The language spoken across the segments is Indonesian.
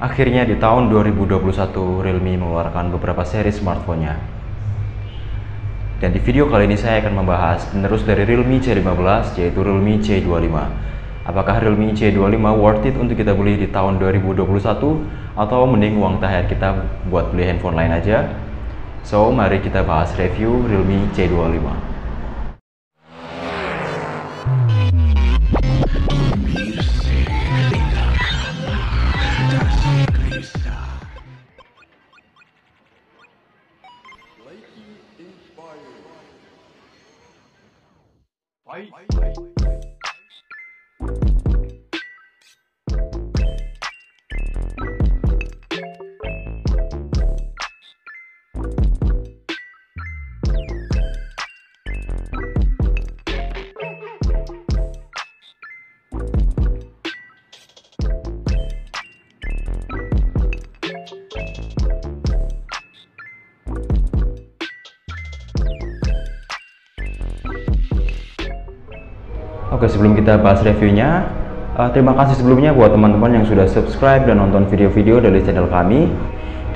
Akhirnya di tahun 2021 Realme mengeluarkan beberapa seri smartphone-nya. Dan di video kali ini saya akan membahas penerus dari Realme C15 yaitu Realme C25. Apakah Realme C25 worth it untuk kita beli di tahun 2021 atau mending uang THR kita buat beli handphone lain aja? So, mari kita bahas review Realme C25. Oke, sebelum kita bahas reviewnya, terima kasih sebelumnya buat teman-teman yang sudah subscribe dan nonton video-video dari channel kami.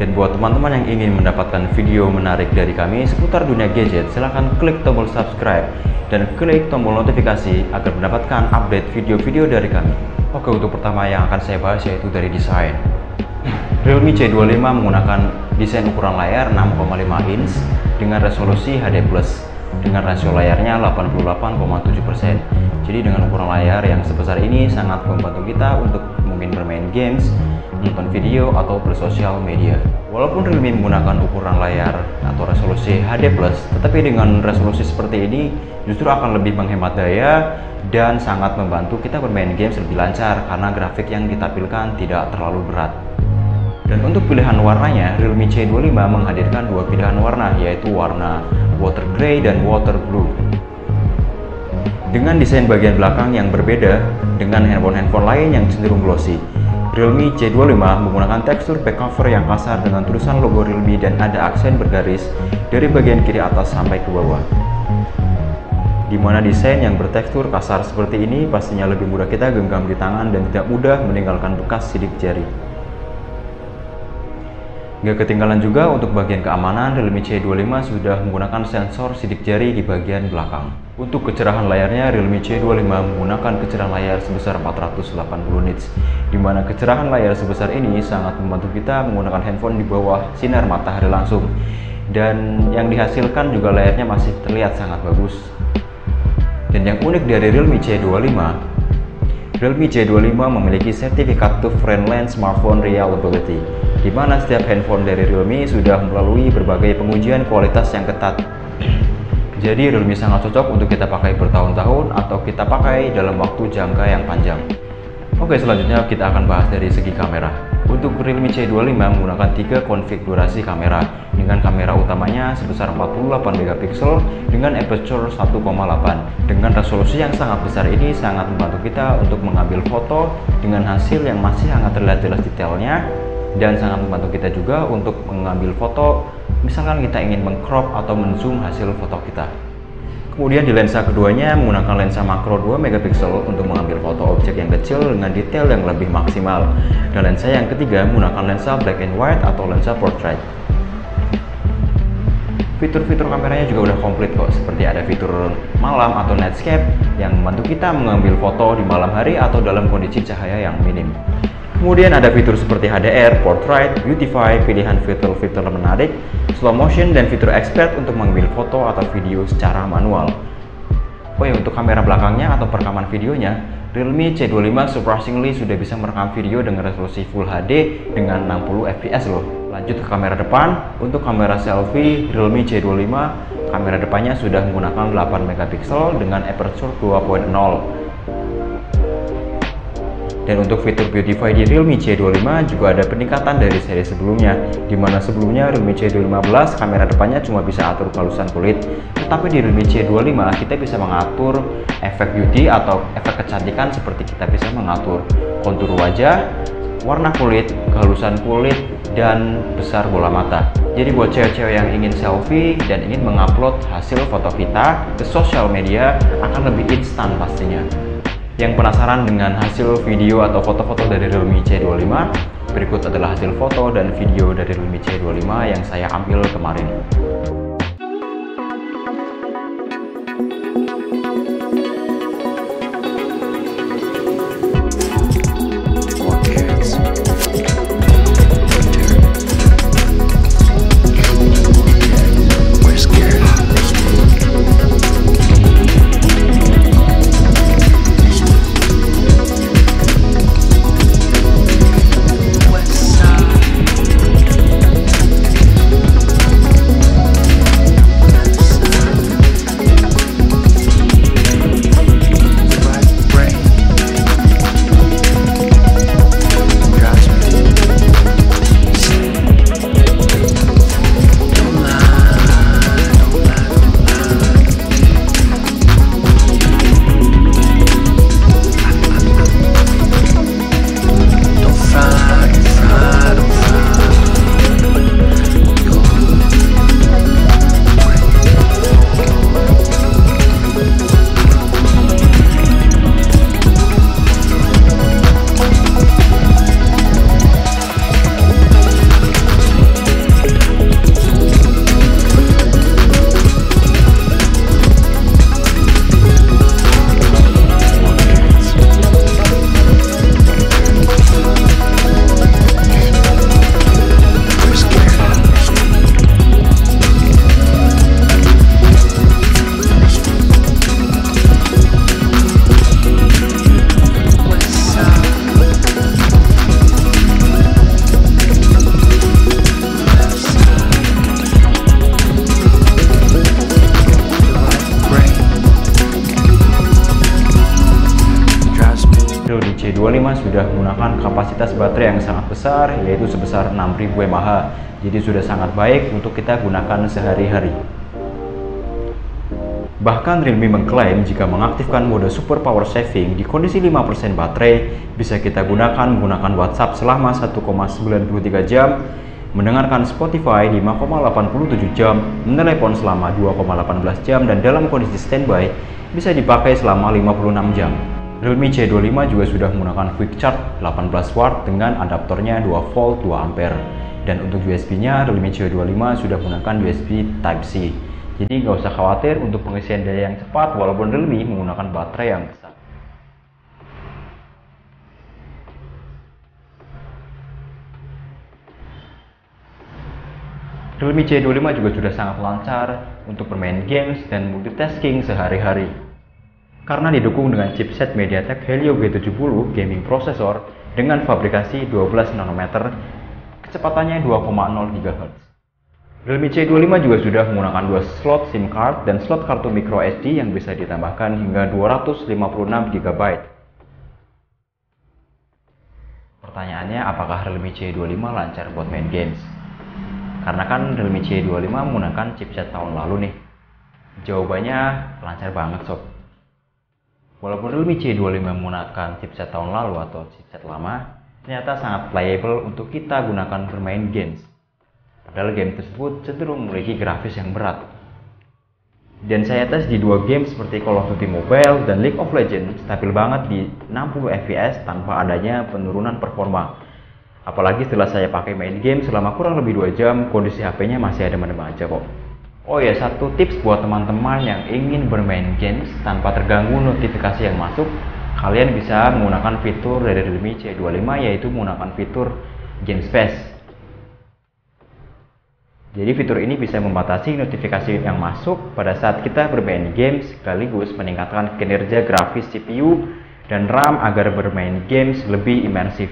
Dan buat teman-teman yang ingin mendapatkan video menarik dari kami seputar dunia gadget, silahkan klik tombol subscribe dan klik tombol notifikasi agar mendapatkan update video-video dari kami. Oke, untuk pertama yang akan saya bahas yaitu dari desain. Realme C25 menggunakan desain ukuran layar 6,5 inch dengan resolusi HD+. Dengan rasio layarnya 88,7%. Jadi dengan ukuran layar yang sebesar ini sangat membantu kita untuk mungkin bermain games, nonton video, atau bersosial media. Walaupun Realme menggunakan ukuran layar atau resolusi HD+, tetapi dengan resolusi seperti ini justru akan lebih menghemat daya dan sangat membantu kita bermain games lebih lancar karena grafik yang ditampilkan tidak terlalu berat. Dan untuk pilihan warnanya, Realme C25 menghadirkan dua pilihan warna, yaitu warna water gray dan water blue. Dengan desain bagian belakang yang berbeda dengan handphone-handphone lain yang cenderung glossy, Realme C25 menggunakan tekstur back cover yang kasar dengan tulisan logo Realme dan ada aksen bergaris dari bagian kiri atas sampai ke bawah. Dimana desain yang bertekstur kasar seperti ini pastinya lebih mudah kita genggam di tangan dan tidak mudah meninggalkan bekas sidik jari. Nggak ketinggalan juga untuk bagian keamanan, Realme C25 sudah menggunakan sensor sidik jari di bagian belakang. Untuk kecerahan layarnya, Realme C25 menggunakan kecerahan layar sebesar 480 nits, di mana kecerahan layar sebesar ini sangat membantu kita menggunakan handphone di bawah sinar matahari langsung. Dan yang dihasilkan juga layarnya masih terlihat sangat bagus. Dan yang unik dari Realme C25, Realme C25 memiliki sertifikat to Friendly Smartphone Reliability, di mana setiap handphone dari Realme sudah melalui berbagai pengujian kualitas yang ketat. Jadi Realme sangat cocok untuk kita pakai bertahun-tahun atau kita pakai dalam waktu jangka yang panjang. Oke, selanjutnya kita akan bahas dari segi kamera. Untuk Realme C25 menggunakan 3 konfigurasi kamera dengan kamera utamanya sebesar 48 megapiksel dengan aperture 1,8. Dengan resolusi yang sangat besar ini sangat membantu kita untuk mengambil foto dengan hasil yang masih sangat terlihat jelas detailnya, dan sangat membantu kita juga untuk mengambil foto misalkan kita ingin mengcrop atau menzoom hasil foto kita. Kemudian di lensa keduanya menggunakan lensa makro 2 megapiksel untuk mengambil foto objek yang kecil dengan detail yang lebih maksimal. Dan lensa yang ketiga menggunakan lensa black and white atau lensa portrait. Fitur-fitur kameranya juga udah komplit kok, seperti ada fitur malam atau nightscape yang membantu kita mengambil foto di malam hari atau dalam kondisi cahaya yang minim. Kemudian ada fitur seperti HDR, Portrait, Beautify, pilihan fitur-fitur menarik, slow motion, dan fitur expert untuk mengambil foto atau video secara manual. Oh ya, untuk kamera belakangnya atau perekaman videonya, Realme C25 surprisingly sudah bisa merekam video dengan resolusi Full HD dengan 60 fps loh. Lanjut ke kamera depan. Untuk kamera selfie, Realme C25 kamera depannya sudah menggunakan 8 megapiksel dengan aperture 2.0. Dan untuk fitur Beautify di Realme C25 juga ada peningkatan dari seri sebelumnya, di mana sebelumnya Realme C15 kamera depannya cuma bisa atur kehalusan kulit, tetapi di Realme C25 kita bisa mengatur efek beauty atau efek kecantikan seperti kita bisa mengatur kontur wajah, warna kulit, kehalusan kulit, dan besar bola mata. Jadi buat cewek-cewek yang ingin selfie dan ingin mengupload hasil foto kita ke sosial media akan lebih instan pastinya. Yang penasaran dengan hasil video atau foto-foto dari Realme C25? Berikut adalah hasil foto dan video dari Realme C25 yang saya ambil kemarin. Realme C25 sudah menggunakan kapasitas baterai yang sangat besar, yaitu sebesar 6000 mAh. Jadi sudah sangat baik untuk kita gunakan sehari-hari. Bahkan Realme mengklaim jika mengaktifkan mode super power saving di kondisi 5% baterai, bisa kita gunakan menggunakan WhatsApp selama 1,93 jam, mendengarkan Spotify 5,87 jam, menelepon selama 2,18 jam, dan dalam kondisi standby bisa dipakai selama 56 jam. Realme C25 juga sudah menggunakan quick charge 18 watt dengan adaptornya 2 volt 2 ampere. Dan untuk USB-nya Realme C25 sudah menggunakan USB Type-C. Jadi nggak usah khawatir untuk pengisian daya yang cepat walaupun Realme menggunakan baterai yang besar. Realme C25 juga sudah sangat lancar untuk bermain games dan multitasking sehari-hari. Karena didukung dengan chipset MediaTek Helio G70 gaming processor dengan fabrikasi 12 nanometer, kecepatannya 2,0 GHz. Realme C25 juga sudah menggunakan 2 slot SIM card dan slot kartu micro SD yang bisa ditambahkan hingga 256 GB. Pertanyaannya, apakah Realme C25 lancar buat main games? Karena kan Realme C25 menggunakan chipset tahun lalu nih. Jawabannya lancar banget sob. Walaupun Realme C25 menggunakan chipset tahun lalu atau chipset lama, ternyata sangat playable untuk kita gunakan bermain games. Padahal game tersebut cenderung memiliki grafis yang berat. Dan saya tes di 2 game seperti Call of Duty Mobile dan League of Legends, stabil banget di 60 fps tanpa adanya penurunan performa. Apalagi setelah saya pakai main game selama kurang lebih 2 jam, kondisi HP-nya masih adem-adem aja kok. Oh ya, satu tips buat teman-teman yang ingin bermain games tanpa terganggu notifikasi yang masuk, kalian bisa menggunakan fitur dari Realme C25, yaitu menggunakan fitur Game Space. Jadi fitur ini bisa membatasi notifikasi yang masuk pada saat kita bermain game, sekaligus meningkatkan kinerja grafis CPU dan RAM agar bermain games lebih imersif.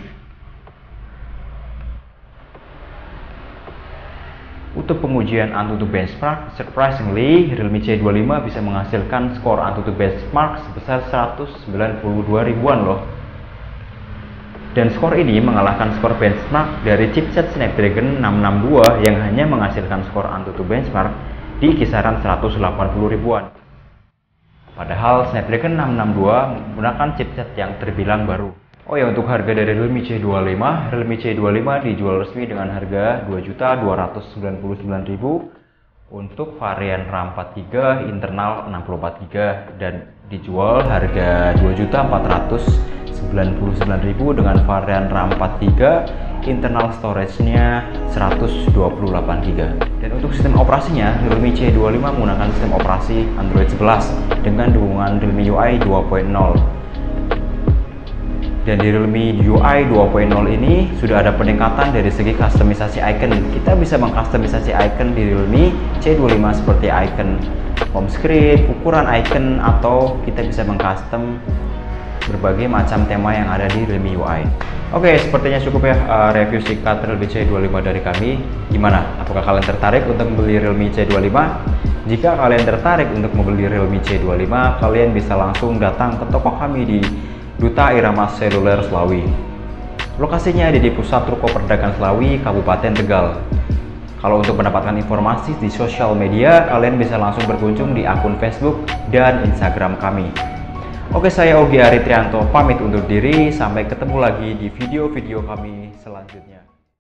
Untuk pengujian AnTuTu benchmark, surprisingly, Realme C25 bisa menghasilkan skor AnTuTu benchmark sebesar 192 ribuan loh. Dan skor ini mengalahkan skor benchmark dari chipset Snapdragon 662 yang hanya menghasilkan skor AnTuTu benchmark di kisaran 180 ribuan. Padahal Snapdragon 662 menggunakan chipset yang terbilang baru. Oh ya, untuk harga dari Realme C25, Realme C25 dijual resmi dengan harga Rp2.299.000 untuk varian RAM 4GB, internal 64GB, dan dijual harga Rp2.499.000 dengan varian RAM 4GB, internal storage-nya 128 GB. Dan untuk sistem operasinya, Realme C25 menggunakan sistem operasi Android 11 dengan dukungan Realme UI 2.0. Dan di Realme UI 2.0 ini sudah ada peningkatan dari segi customisasi icon. Kita bisa mengkustomisasi icon di Realme C25 seperti icon home screen, ukuran icon, atau kita bisa mengcustom berbagai macam tema yang ada di Realme UI. Oke, sepertinya cukup ya review singkat Realme C25 dari kami. Gimana? Apakah kalian tertarik untuk membeli Realme C25? Jika kalian tertarik untuk membeli Realme C25, kalian bisa langsung datang ke toko kami di Duta Irama Seluler Slawi. Lokasinya ada di pusat Ruko Perdagangan Slawi, Kabupaten Tegal. Kalau untuk mendapatkan informasi di sosial media, kalian bisa langsung berkunjung di akun Facebook dan Instagram kami. Oke, saya Ogi Aritrianto pamit undur diri. Sampai ketemu lagi di video-video kami selanjutnya.